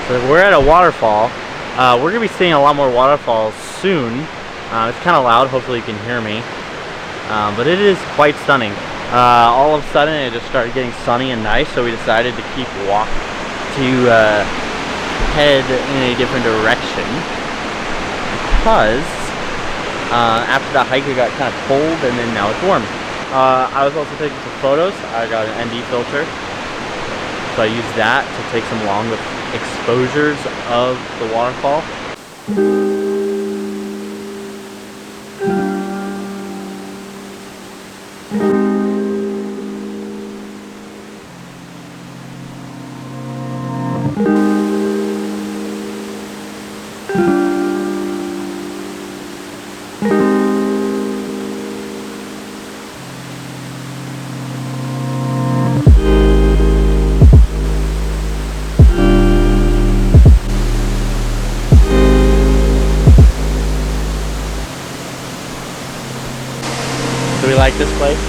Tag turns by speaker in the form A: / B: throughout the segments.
A: So we're at a waterfall. We're gonna be seeing a lot more waterfalls soon. It's kind of loud, hopefully you can hear me. But it is quite stunning. All of a sudden it just started getting sunny and nice, so we decided to head in a different direction because after the hike it got kind of cold and then now it's warm. I was also taking some photos. I got an ND filter, so I used that to take some long exposures of the waterfall. Do we like this place?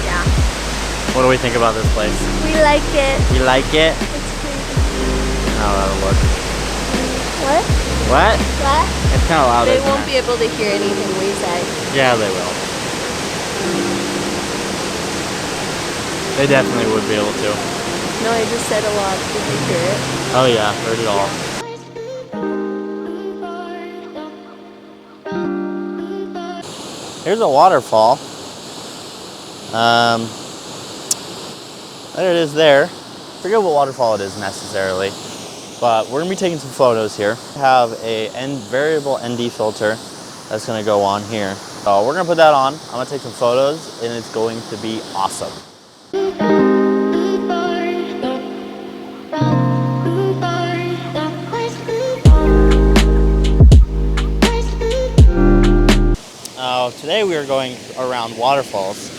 B: Yeah.
A: What do we think about this place?
B: We like it.
A: You like it?
B: It's pretty.
A: How that'll look.
B: What?
A: What?
B: What?
A: It's kind of loud.
B: They won't be able to hear anything we say.
A: Yeah, they will. They definitely would be able to.
B: No, I just said a lot. Did you hear it?
A: Oh yeah, heard it all. Here's a waterfall. There it is there. Forget what waterfall it is necessarily, but we're gonna be taking some photos here. We have a variable ND filter that's gonna go on here. So we're gonna put that on. I'm gonna take some photos and it's going to be awesome. Today we are going around waterfalls.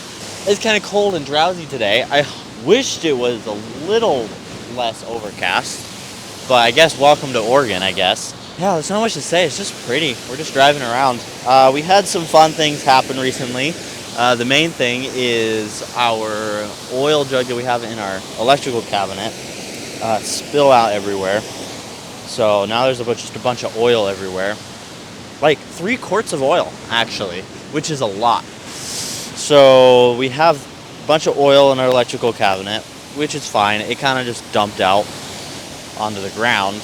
A: It's kind of cold and drowsy today. I wished it was a little less overcast, but I guess welcome to Oregon, I guess. Yeah, there's not much to say. It's just pretty. We're just driving around. We had some fun things happen recently. The main thing is our oil jug that we have in our electrical cabinet spill out everywhere. So now there's just a bunch of oil everywhere. Like 3 quarts of oil, actually, which is a lot. So we have a bunch of oil in our electrical cabinet, which is fine. It kind of just dumped out onto the ground,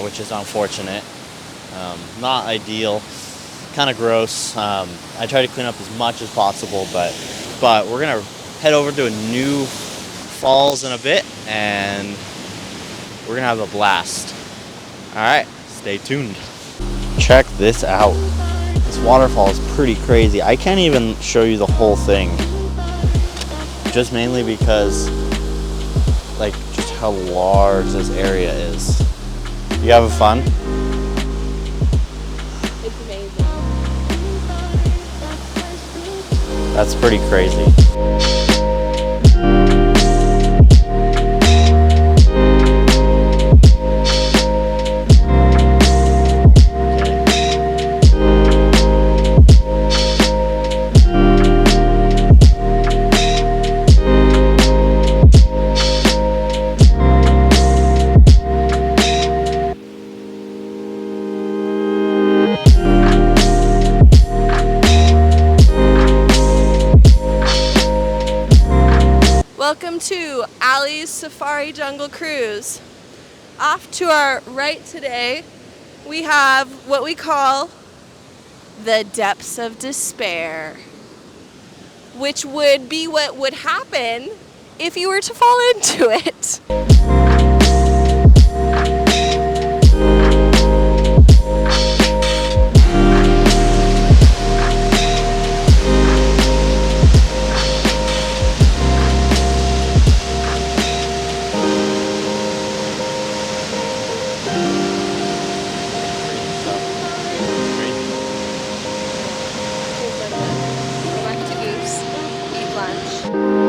A: which is unfortunate. Not ideal, kind of gross. I try to clean up as much as possible, but we're gonna head over to a new falls in a bit, and we're gonna have a blast. All right, stay tuned. Check this out. This waterfall is pretty crazy. I can't even show you the whole thing, just mainly because like just how large this area is. You having fun?
B: It's amazing.
A: That's pretty crazy.
B: Welcome to Allie's Safari Jungle Cruise. Off to our right today, we have what we call the depths of despair, which would be what would happen if you were to fall into it. Go back to Goose, eat lunch.